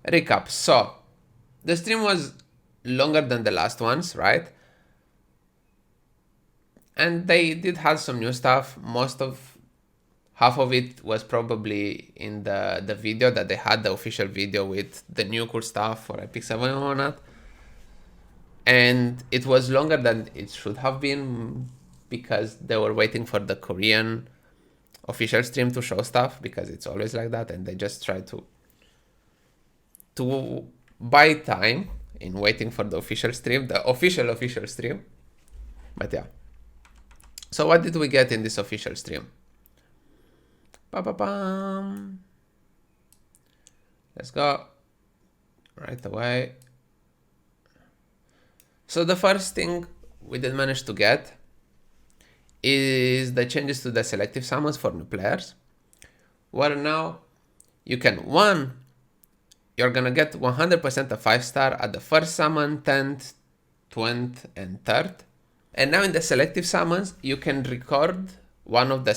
recap. So the stream was longer than the last ones, right? And they did have some new stuff. Half of it was probably in the video that they had, the official video with the new cool stuff for Epic 7 and whatnot. And it was longer than it should have been because they were waiting for the Korean official stream to show stuff, because it's always like that, and they just try to buy time in waiting for the official stream, the official stream. But yeah. So what did we get in this official stream? Ba-ba-bam. Let's go right away. So the first thing we did manage to get is the changes to the selective summons for new players, where now you can, you're gonna get 100% a 5-star at the first summon, 10th, 20th, and 3rd. And now in the selective summons, you can record one of the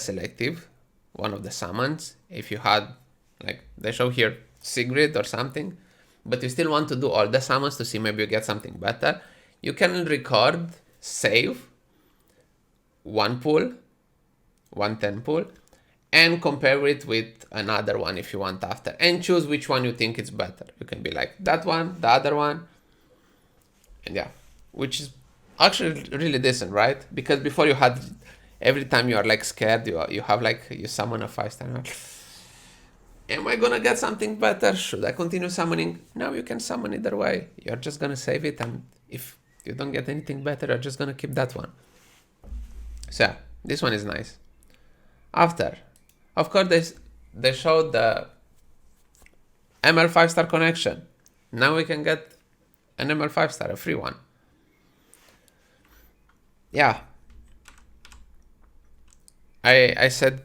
summons. If you had, like they show here, Sigrid or something, but you still want to do all the summons to see maybe you get something better, you can record, save one pool, 110 pool, and compare it with another one if you want after, and choose which one you think is better. You can be like that one, the other one, and yeah, which is actually really decent, right? Because before you had, every time you are like scared, you have like, you summon a 5-star, am I gonna get something better? Should I continue summoning? Now you can summon either way. You're just gonna save it, and if you don't get anything better, you're just gonna keep that one. So yeah, this one is nice. After, of course, they showed the ML 5-star connection. Now we can get an ML 5-star, a free one. Yeah. I said,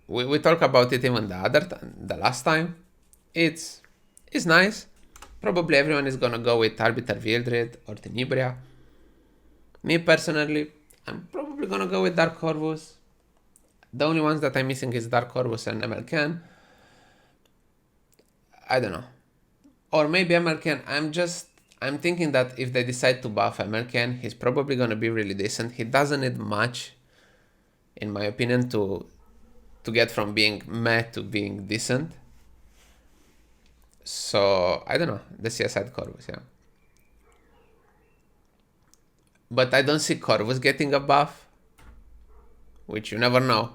we talked about it even the last time. It's nice. Probably everyone is gonna go with Arbiter Wildred or Tenebria. Me personally, I'm probably gonna go with Dark Corvus. The only ones that I'm missing is Dark Corvus and MLK. I don't know. Or maybe MLK. I'm thinking that if they decide to buff MLK, he's probably gonna be really decent. He doesn't need much, in my opinion, to get from being meh to being decent. So I don't know. The CSI Corvus, yeah. But I don't see Corvus getting a buff, which you never know.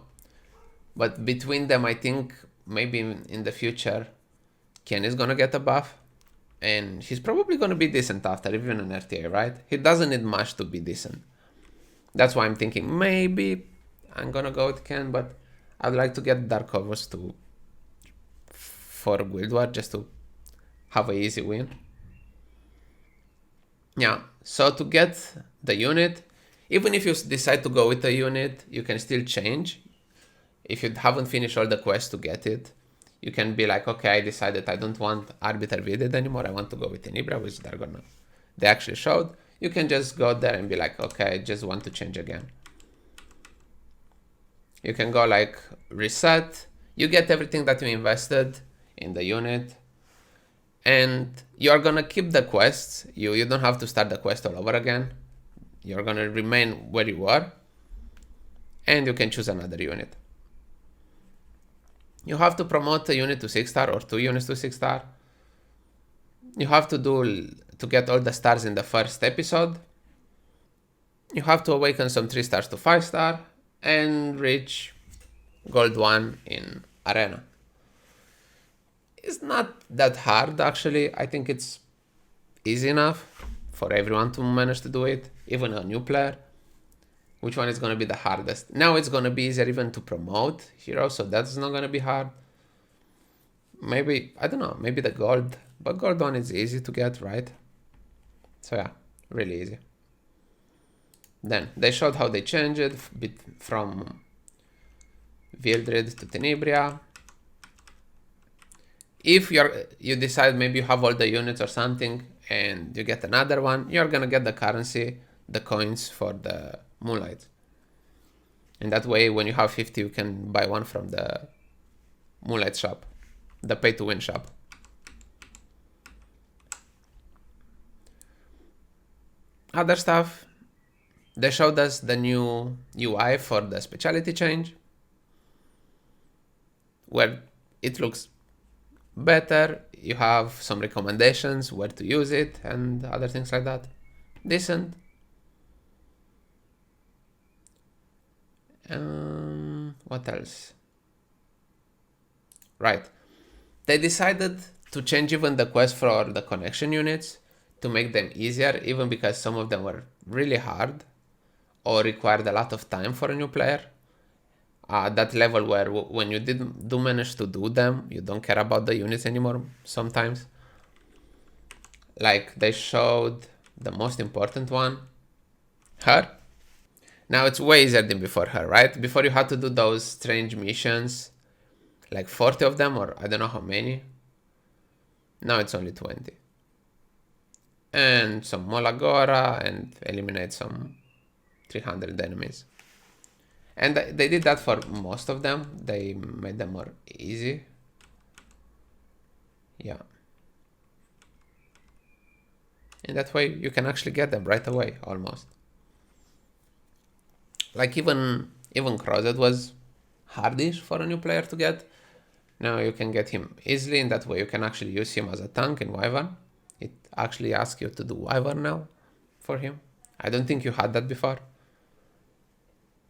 But between them, I think maybe in the future, Ken is gonna get a buff, and he's probably gonna be decent after, even an RTA, right? He doesn't need much to be decent. That's why I'm thinking maybe I'm gonna go with Ken, but I'd like to get Dark Corvus for Guild War, just to have an easy win. Yeah, so to get the unit, even if you decide to go with the unit, you can still change. If you haven't finished all the quests to get it, you can be like, okay, I decided I don't want Arbiter Wildred anymore, I want to go with Tenebria, which they actually showed. You can just go there and be like, okay, I just want to change again. You can go like reset, you get everything that you invested in the unit, and you're gonna keep the quests. You don't have to start the quest all over again. You're gonna remain where you are, and you can choose another unit. You have to promote a unit to 6-star or 2 units to 6-star. You have to get all the stars in the first episode. You have to awaken some 3 stars to 5-star and reach gold 1 in arena. It's not that hard, actually. I think it's easy enough for everyone to manage to do it, even a new player. Which one is going to be the hardest? Now it's going to be easier even to promote heroes, so that's not going to be hard. Maybe, I don't know, maybe the gold. But gold 1 is easy to get, right? So yeah, really easy. Then they showed how they changed it from Wildred to Tenebria. If you decide maybe you have all the units or something and you get another one, you're gonna get the currency, the coins for the Moonlight. And that way, when you have 50, you can buy one from the Moonlight shop, the pay-to-win shop. Other stuff, they showed us the new UI for the specialty change, where it looks better. You have some recommendations where to use it and other things like that. Decent. What else? Right. They decided to change even the quest for the connection units to make them easier, even because some of them were really hard or required a lot of time for a new player. That level where when you do manage to do them, you don't care about the units anymore sometimes. Like they showed the most important one, her. Now it's way easier than before her, right? Before you had to do those strange missions, like 40 of them, or I don't know how many. Now it's only 20. And some Molagora and eliminate some 300 enemies. And they did that for most of them. They made them more easy. Yeah. And that way you can actually get them right away, almost. Like even Khawazu was hardish for a new player to get. Now you can get him easily, and that way you can actually use him as a tank in Wyvern. It actually asks you to do Wyvern now for him. I don't think you had that before.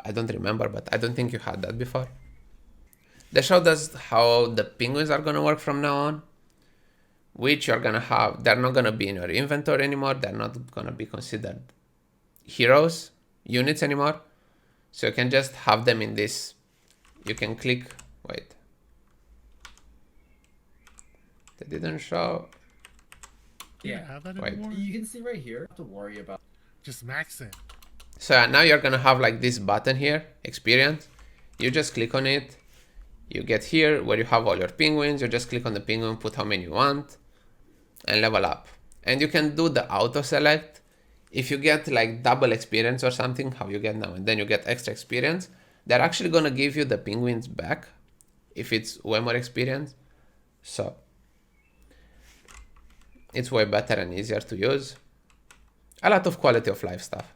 I don't remember, but I don't think you had that before. They showed us how the penguins are going to work from now on, which you're going to have. They're not going to be in your inventory anymore. They're not going to be considered heroes, units anymore. So you can just have them in this. You can click, wait. They didn't show. Yeah, have that wait. anymore? You can see right here. Don't have to worry about. Just max it. So now you're gonna have like this button here, experience. You just click on it. You get here where you have all your penguins. You just click on the penguin, put how many you want, and level up. And you can do the auto select. If you get like double experience or something, how you get now, and then you get extra experience, they're actually gonna give you the penguins back if it's way more experience. So it's way better and easier to use. A lot of quality of life stuff.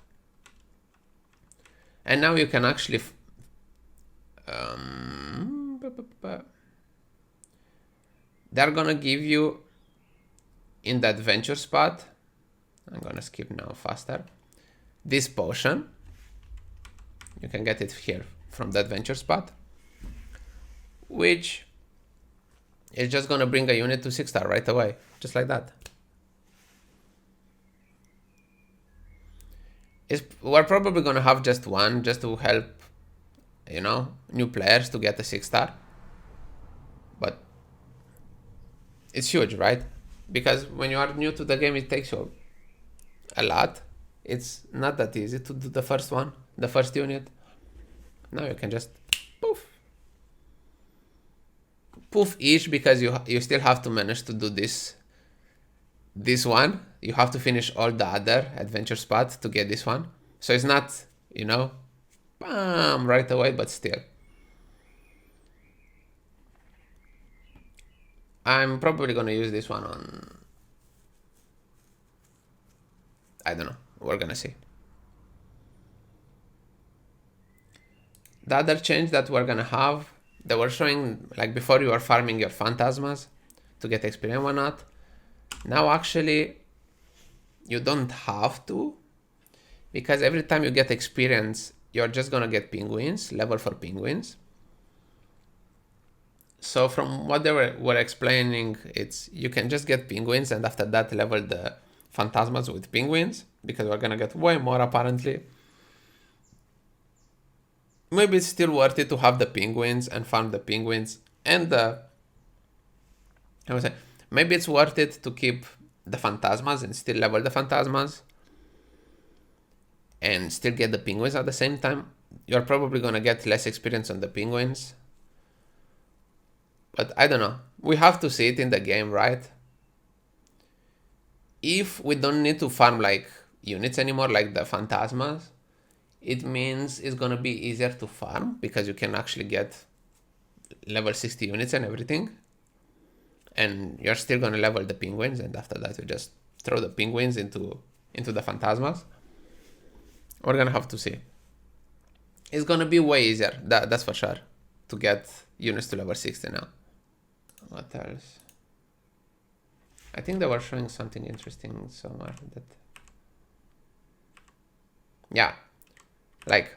And now you can actually they're gonna give you in the adventure spot, I'm gonna skip now faster, this potion. You can get it here from the adventure spot, which is just gonna bring a unit to 6-star right away, just like that. We're probably gonna have just one, just to help, you know, new players to get a 6-star. But it's huge, right? Because when you are new to the game, it takes you a lot. It's not that easy to do the first one, the first unit. Now you can just poof each, because you still have to manage to do this one. You have to finish all the other adventure spots to get this one. So it's not, you know, bam, right away, but still. I'm probably gonna use this one on, I don't know, we're gonna see. The other change that we're gonna have, they were showing, like before you were farming your phantasmas to get experience or not. Now actually you don't have to, because every time you get experience, you're just gonna get penguins, level for penguins. So from what they were explaining, it's you can just get penguins, and after that level the phantasmas with penguins, because we're gonna get way more apparently. Maybe it's still worth it to have the penguins and farm the penguins and the, I would say, maybe it's worth it to keep the phantasmas and still level the phantasmas and still get the penguins at the same time. You're probably gonna get less experience on the penguins, but I don't know. We have to see it in the game, right? If we don't need to farm like units anymore, like the phantasmas, it means it's gonna be easier to farm, because you can actually get level 60 units and everything. And you're still gonna level the penguins, and after that you just throw the penguins into the phantasmas. We're gonna have to see. It's gonna be way easier, that's for sure, to get units to level 60 now. What else? I think they were showing something interesting somewhere that... Yeah, like,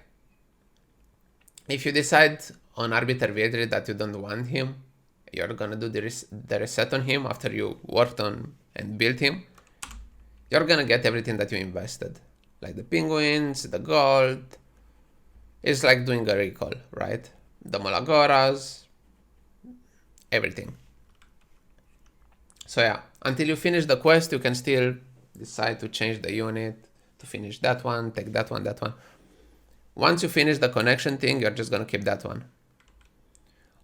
if you decide on Arbiter Vedri that you don't want him, you're gonna do the reset on him after you worked on and built him. You're gonna get everything that you invested, like the penguins, the gold. It's like doing a recall, right? The Malagoras, everything. So yeah, until you finish the quest, you can still decide to change the unit, to finish that one, take that one, that one. Once you finish the connection thing, you're just gonna keep that one.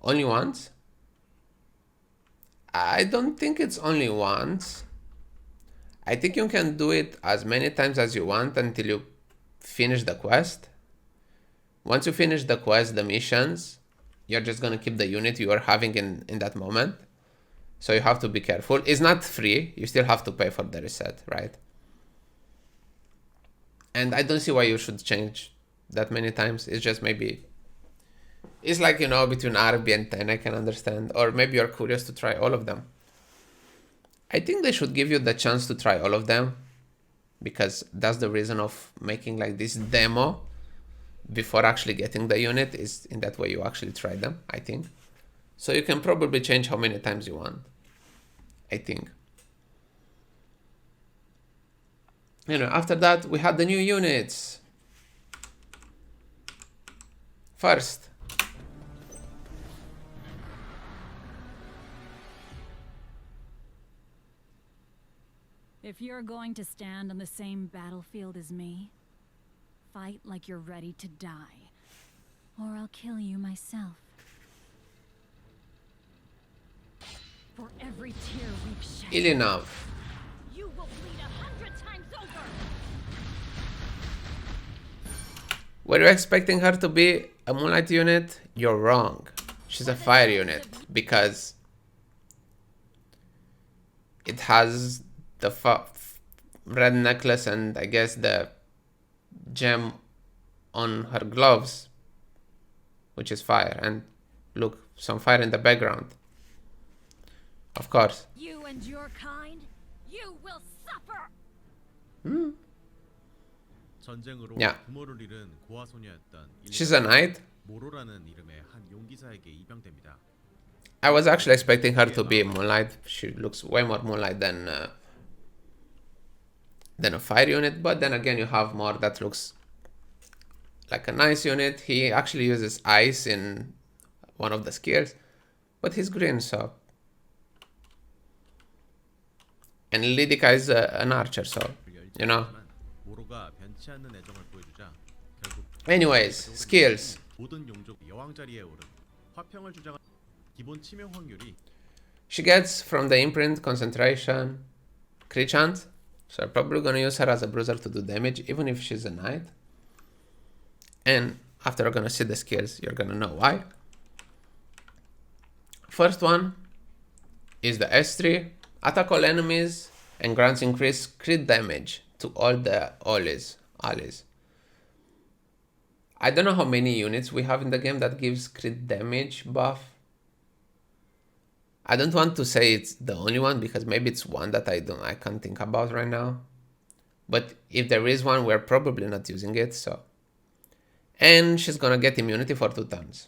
Only once? I don't think it's only once. I think you can do it as many times as you want until you finish the quest. Once you finish the quest, the missions, you're just gonna keep the unit you are having in that moment. So you have to be careful. It's not free. You still have to pay for the reset, right? And I don't see why you should change that many times. It's just maybe... It's like, you know, between RB and 10, I can understand. Or maybe you're curious to try all of them. I think they should give you the chance to try all of them, because that's the reason of making like this demo before actually getting the unit, is in that way you actually try them, I think. So you can probably change how many times you want, I think. You know, after that, we had the new units. First, if you're going to stand on the same battlefield as me, fight like you're ready to die, or I'll kill you myself. For every tear we've shed, Ilynav. you will bleed 100 times over. Were you expecting her to be a Moonlight unit? You're wrong. She's a fire unit, because it has the red necklace and I guess the gem on her gloves, which is fire. And look, some fire in the background. Of course. You and your kind, you will suffer. 전쟁으로 Yeah. 부모를 잃은 고아 소녀였던 She's a knight. 모로라는 이름의 한 용기사에게 입양됩니다. I was actually expecting her to be Moonlight. She looks way more Moonlight than a fire unit, but then again you have more that looks like a nice unit. He actually uses ice in one of the skills, but he's green, so... And Lidica is an archer, so, you know. 모로가 변치 않는 애정을 보여주자 결국 Anyways, skills. 모든 용족 여왕 자리에 오른 화평을 주장한 기본 치명 확률이 She gets from the imprint, concentration, crit chance. So I'm probably gonna use her as a bruiser to do damage, even if she's a knight. And after you're gonna see the skills, you're gonna know why. First one is the S3. Attack all enemies and grants increased crit damage to all the allies. I don't know how many units we have in the game that gives crit damage buff. I don't want to say it's the only one, because maybe it's one that I can't think about right now. But if there is one, we're probably not using it, so. And she's gonna get immunity for 2 turns.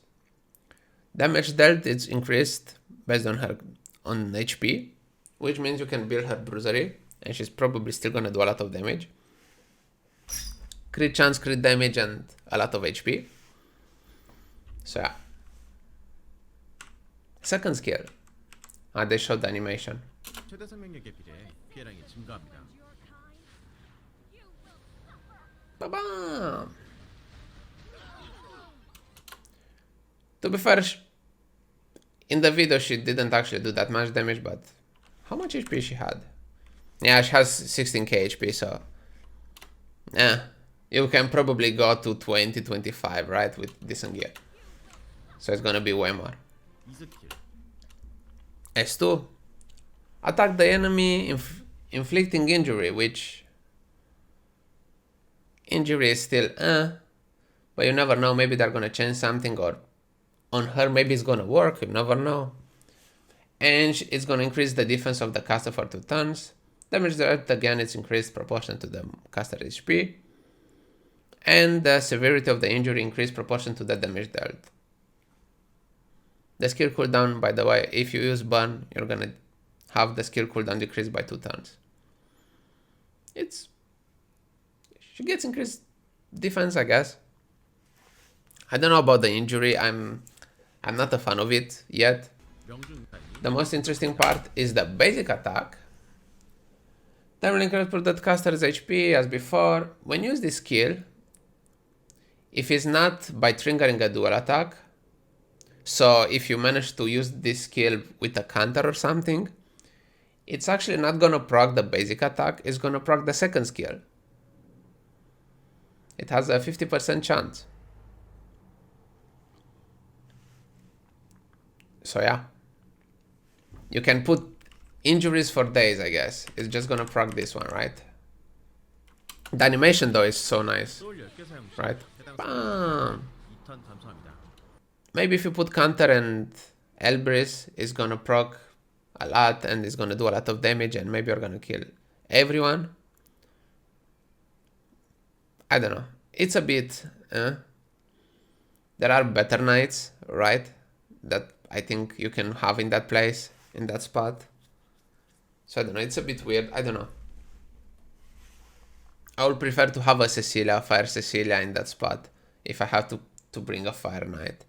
Damage dealt is increased based on her HP, which means you can build her bruisery, and she's probably still gonna do a lot of damage. Crit chance, crit damage, and a lot of HP. So yeah. Second skill. They showed the animation. 최대 생명력에 비례해 피해량이 증가합니다. Ba-bam! To be fair, in the video she didn't actually do that much damage, but how much HP she had? Yeah, she has 16k HP, so yeah, you can probably go to 20, 25, right, with decent gear. So it's gonna be way more. 이 스킬 S2. Attack the enemy, inflicting injury, which Injury is still but you never know, maybe they're gonna change something, or on her maybe it's gonna work, you never know. And it's gonna increase the defense of the caster for 2 turns. Damage dealt, again, it's increased proportion to the caster HP. And the severity of the injury increased proportion to the damage dealt. The skill cooldown, by the way, if you use burn, you're gonna have the skill cooldown decreased by 2 turns. She gets increased defense, I guess. I don't know about the injury. I'm not a fan of it yet. The most interesting part is the basic attack. Time increase per that caster's HP as before. When you use this skill, if it's not by triggering a dual attack, so if you manage to use this skill with a counter or something, it's actually not gonna proc the basic attack, it's gonna proc the second skill. It has a 50% chance. So yeah. You can put injuries for days, I guess. It's just gonna proc this one, right? The animation though is so nice. Right? Bam! Maybe if you put counter and Elbris, it's gonna proc a lot and it's gonna do a lot of damage and maybe you're gonna kill everyone. I don't know. It's a bit... there are better knights, right? That I think you can have in that place, in that spot. So I don't know. It's a bit weird. I don't know. I would prefer to have a Cecilia, Fire Cecilia in that spot if I have to bring a Fire Knight.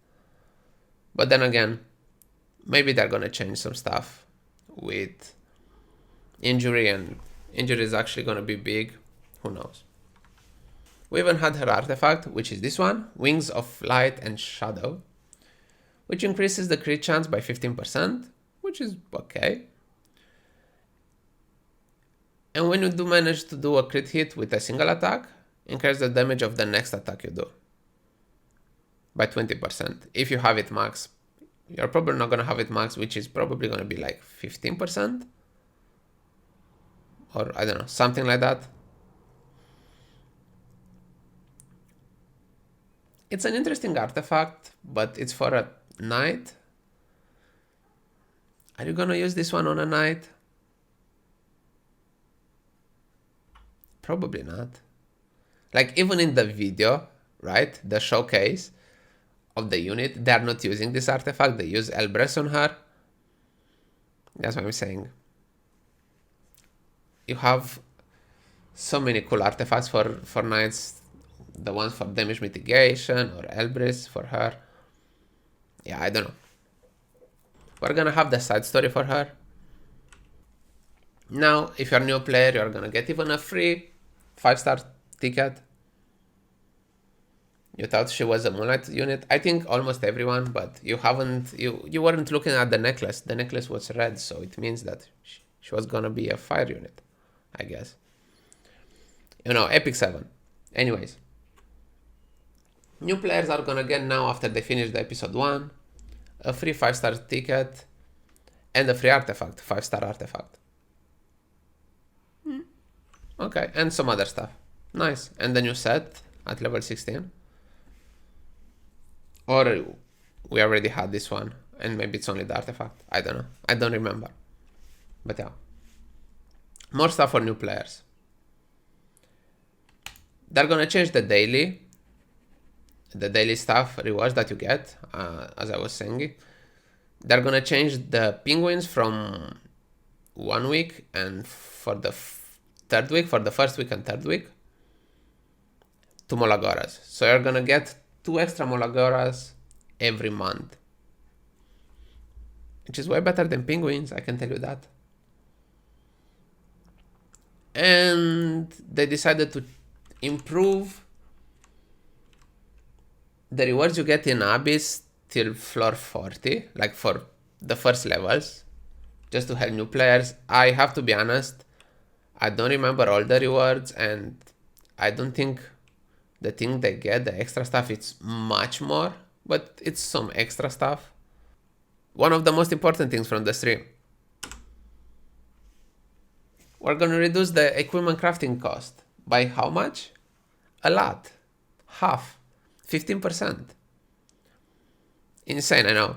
But then again, maybe they're gonna change some stuff with injury, and injury is actually gonna be big. Who knows? We even had her artifact, which is this one, Wings of Light and Shadow, which increases the crit chance by 15%, which is okay. And when you do manage to do a crit hit with a single attack, increase the damage of the next attack you do by 20%. If you have it max, you're probably not gonna have it max, which is probably gonna be like 15%. Or I don't know, something like that. It's an interesting artifact, but it's for a knight. Are you gonna use this one on a knight? Probably not. Like even in the video, right? The showcase of the unit, they're not using this artifact. They use Elbrus on her. That's what I'm saying. You have so many cool artifacts for knights. The ones for damage mitigation or Elbrus for her. Yeah, I don't know. We're gonna have the side story for her. Now, if you're a new player, you're gonna get even a free 5-star ticket. You thought she was a Moonlight unit. I think almost everyone, but you weren't looking at the necklace. The necklace was red, so it means that she was gonna be a fire unit, I guess. You know, Epic 7. Anyways. New players are gonna get now, after they finish the episode 1, a free 5-star ticket and a free artifact, 5-star artifact. Okay, and some other stuff. Nice. And the new set at level 16. Or we already had this one and maybe it's only the artifact. I don't know. I don't remember. But yeah. More stuff for new players. They're gonna change the daily stuff rewards that you get, as I was saying. They're gonna change the penguins from 1 week and for the third week, for the first week and third week, to Molagoras. So you're gonna get 2 extra Molagoras every month, which is way better than penguins, I can tell you that. And they decided to improve the rewards you get in Abyss till floor 40, like for the first levels, just to help new players. I have to be honest, I don't remember all the rewards, and I don't think the thing they get, the extra stuff, it's much more, but it's some extra stuff. One of the most important things from the stream. We're gonna reduce the equipment crafting cost. By how much? a lot. Half. 15%. Insane, I know.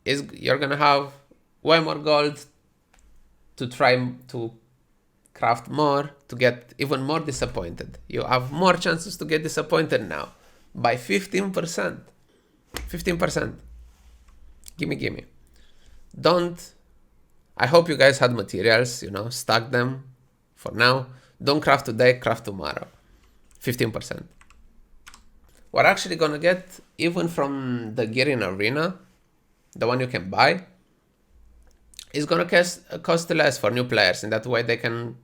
You're gonna have way more gold to try to craft more, to get even more disappointed. You have more chances to get disappointed now by 15%. 15%. Gimme. Don't. I hope you guys had materials, stack them for now. Don't craft today, craft tomorrow. 15%. We're actually gonna get, even from the gear in arena, the one you can buy, is gonna cost less for new players. In that way they can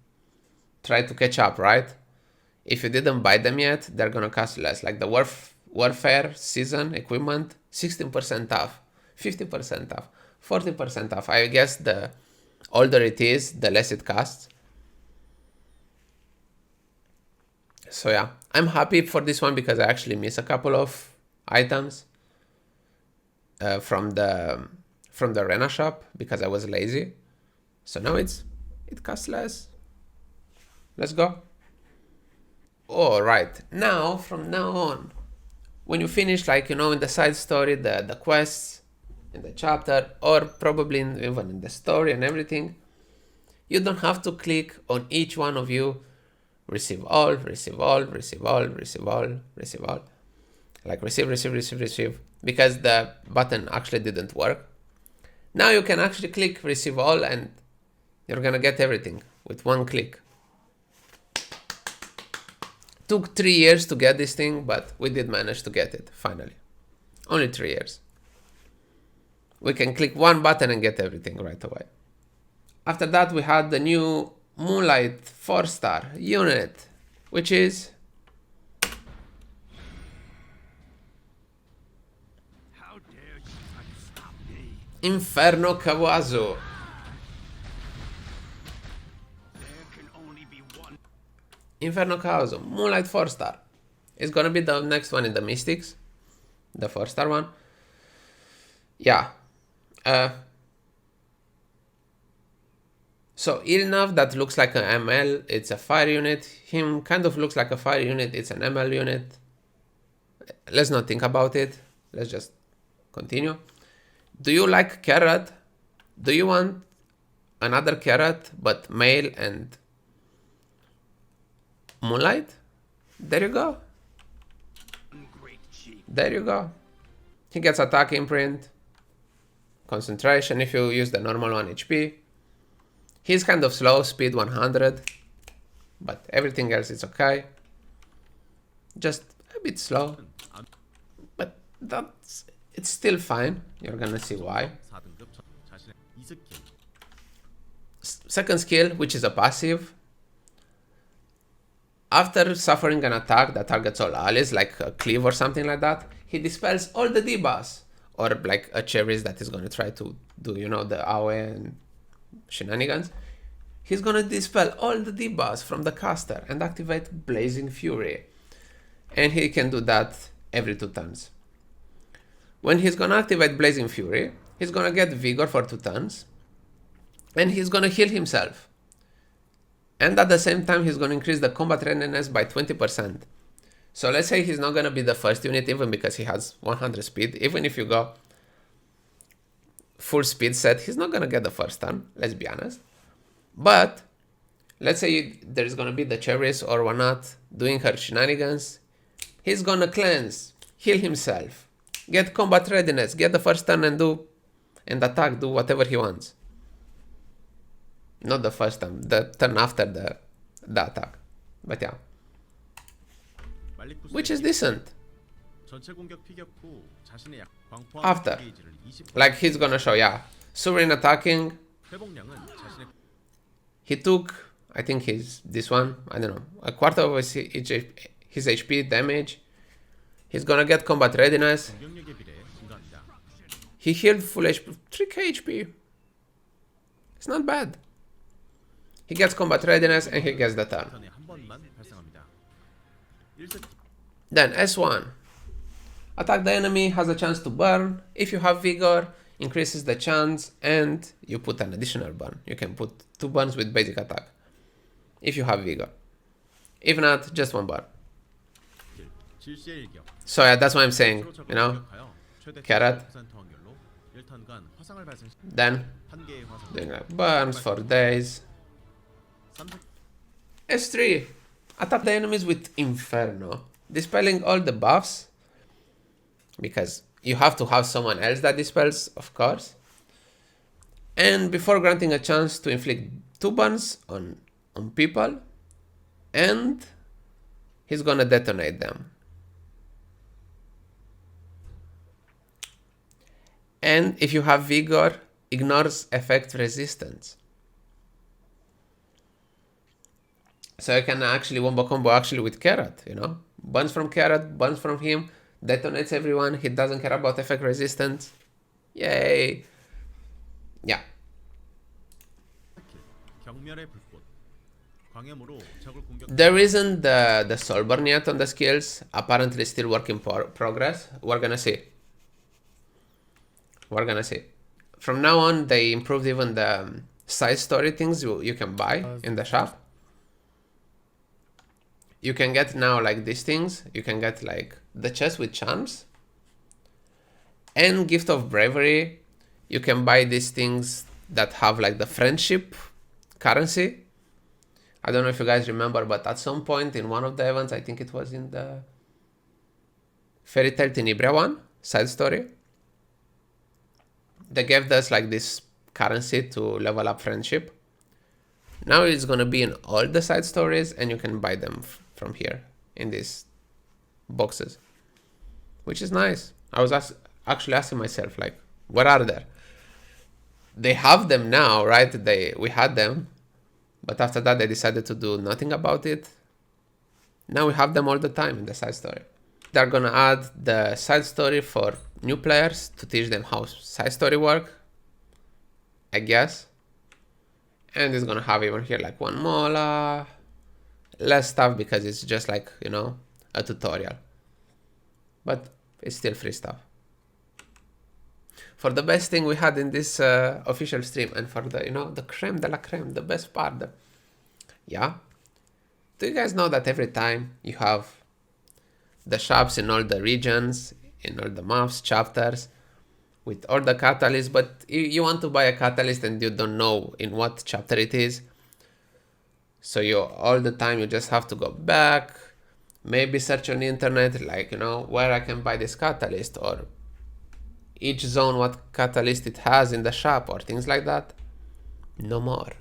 try to catch up, right? If you didn't buy them yet, they're gonna cost less. Like the warfare season equipment, 16% off, 50% off, 40% off. I guess the older it is, the less it costs. So yeah, I'm happy for this one because I actually miss a couple of items from the arena shop because I was lazy. So now it costs less. Let's go. All right, now from now on, when you finish, like, in the side story, the quests in the chapter, or probably even in the story and everything, you don't have to click on each one of you. Receive all, receive all, receive all, receive all, receive all. Like receive, because the button actually didn't work. Now you can actually click receive all and you're gonna get everything with one click. Took 3 years to get this thing, but we did manage to get it, finally. Only 3 years. We can click one button and get everything right away. After that, we had the new Moonlight 4-star unit, which is How dare you try to stop me? Inferno Khawazu. There can only be one. Inferno Khawazu, Moonlight 4-star. It's gonna be the next one in the Mystics, the 4-star one. Yeah. So Ilynav, that looks like an ML, it's a fire unit. Him kind of looks like a fire unit, it's an ML unit. Let's not think about it. Let's just continue. Do you like Carrot? Do you want another Carrot, but male and Moonlight? There you go. There you go. He gets attack imprint, concentration if you use the normal 1 HP. He's kind of slow, speed 100, but everything else is okay. Just a bit slow, but it's still fine. You're gonna see why. 4등급 자신의 이 스킬. Second skill, which is a passive. After suffering an attack that targets all allies, like a cleave or something like that, he dispels all the debuffs. Or like a Cherries that is gonna try to do, the AoE and shenanigans. He's gonna dispel all the debuffs from the caster and activate Blazing Fury. And he can do that every 2 turns. When he's gonna activate Blazing Fury, he's gonna get Vigor for 2 turns. And he's gonna heal himself. And at the same time, he's gonna increase the combat readiness by 20%. So let's say he's not gonna be the first unit, even because he has 100 speed. Even if you go full speed set, he's not gonna get the first turn, let's be honest. But let's say there's gonna be the Cherries or whatnot doing her shenanigans. He's gonna cleanse, heal himself, get combat readiness, get the first turn and attack, do whatever he wants. Not the first turn, the turn after the attack. But yeah. Which is decent. 전체 공격 피격 후 자신의 광포함 After. 게이지를 20% Like he's gonna show, yeah. Sovereign attacking. 회복량은 자신의 He took, I think this one, I don't know, a quarter of his HP damage. He's gonna get combat readiness. 공격력에 비례해 증가합니다. He healed full HP, 3k HP. It's not bad. He gets combat readiness and he gets the turn. 턴에 한 번만 발생합니다. 1세트 Then S1. Attack the enemy, has a chance to burn. If you have Vigor, increases the chance and you put an additional burn. You can put 2 burns with basic attack. If you have Vigor. If not, just 1 bar. 질시의 일격. So yeah, that's what I'm saying, 스스로 적을 you know. 공격하여 최대 Carrot. 75% 확률로 1턴간 화상을 발생시 Then 한 개의 화상. doing like burns for days. 삼색 S3. Attack the enemies with Inferno. Dispelling all the buffs. Because you have to have someone else that dispels, of course. And before granting a chance to inflict 2 burns on people. And he's gonna detonate them. And if you have Vigor, ignores effect resistance. So you can actually wombo combo actually with Carrot, you know? Buns from Carrot, buns from him, detonates everyone, he doesn't care about effect resistance. Yay! Yeah. 경멸의 불꽃. 광염으로 적을 공격. There isn't the Soulburn yet on the skills. Apparently still work in progress. We're gonna see. We're gonna see. From now on, they improved even the side story things you can buy in the shop. You can get now like these things. You can get like the chest with charms. And Gift of Bravery. You can buy these things that have like the friendship currency. I don't know if you guys remember, but at some point in one of the events, I think it was in the Fairy Tail Tenebria one, side story, they gave us like this currency to level up friendship. Now it's gonna be in all the side stories, and you can buy them from here in these boxes, which is nice. I was actually asking myself, like, what are there? They have them now, right? We had them, but after that they decided to do nothing about it. Now we have them all the time in the side story. They're gonna add the side story for new players to teach them how side story work, I guess. And it's gonna have even here like 1 mola, less stuff because it's just like, you know, a tutorial. But it's still free stuff. For the best thing we had in this official stream, and for the, you know, the creme de la creme, the best part. Yeah. Do you guys know that every time you have the shops in all the regions, in all the maps, chapters, with all the catalysts, but you want to buy a catalyst and you don't know in what chapter it is. So you all the time you just have to go back, maybe search on the internet, like, you know, where I can buy this catalyst, or each zone what catalyst it has in the shop, or things like that. No more.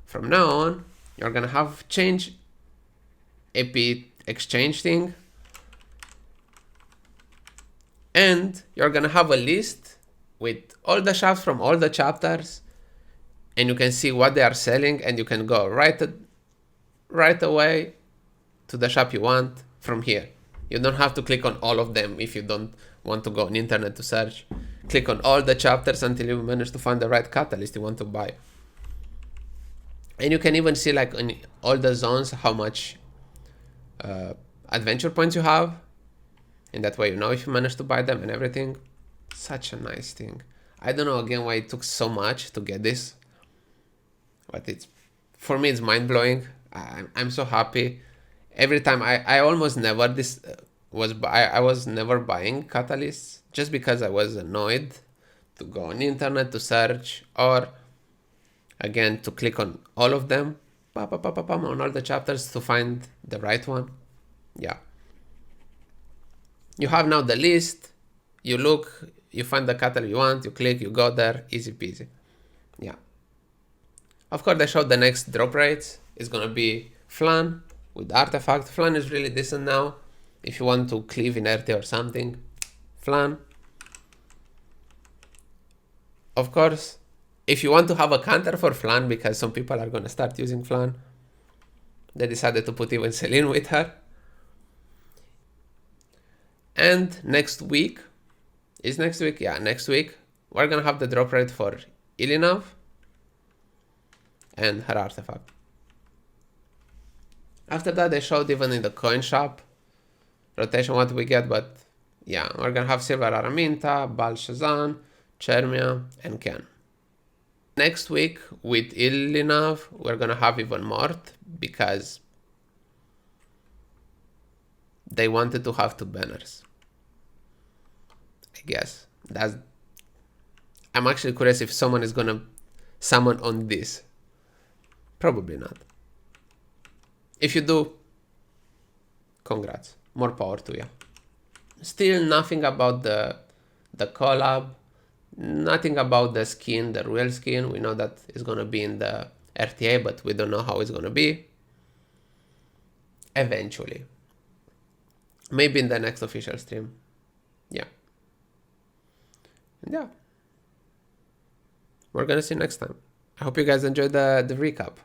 From now on, you're gonna have change AP exchange thing, and you're gonna have a list with all the shops from all the chapters, and you can see what they are selling, and you can go right away to the shop you want from here. You don't have to click on all of them if you don't want to go on internet to search. Click on all the chapters until you manage to find the right catalyst you want to buy. And you can even see like in all the zones how much adventure points you have. In that way you know if you manage to buy them and everything. Such a nice thing. I don't know again why it took so much to get this. But it's, for me, it's mind-blowing. I'm so happy. Every time I almost never I was never buying catalysts just because I was annoyed to go on internet to search, or again to click on all of them on all the chapters to find the right one. Yeah. You have now the list. You look, you find the catalyst you want, you click, you go there, easy peasy. Yeah. Of course, they showed the next drop rates. It's gonna be Flan with Artifact. Flan is really decent now. If you want to cleave inertia or something, Flan. Of course, if you want to have a counter for Flan, because some people are gonna start using Flan, they decided to put even Celine with her. And next week, is next week? Yeah, next week, we're gonna have the drop rate for Ilynav and her artifact. After that, they showed even in the coin shop rotation what we get, but yeah, we're gonna have Silver Araminta, Bal Shazan, Chermia, and Ken. Next week with Ilynav, we're gonna have even Mort, because they wanted to have two banners. I guess that's. I'm actually curious if someone is gonna summon on this. Probably not. If you do, congrats. More power to you. Still nothing about the collab. Nothing about the skin, the real skin. We know that it's gonna be in the RTA, but we don't know how it's gonna be. Eventually. Maybe in the next official stream. Yeah. And yeah. We're gonna see you next time. I hope you guys enjoyed the recap.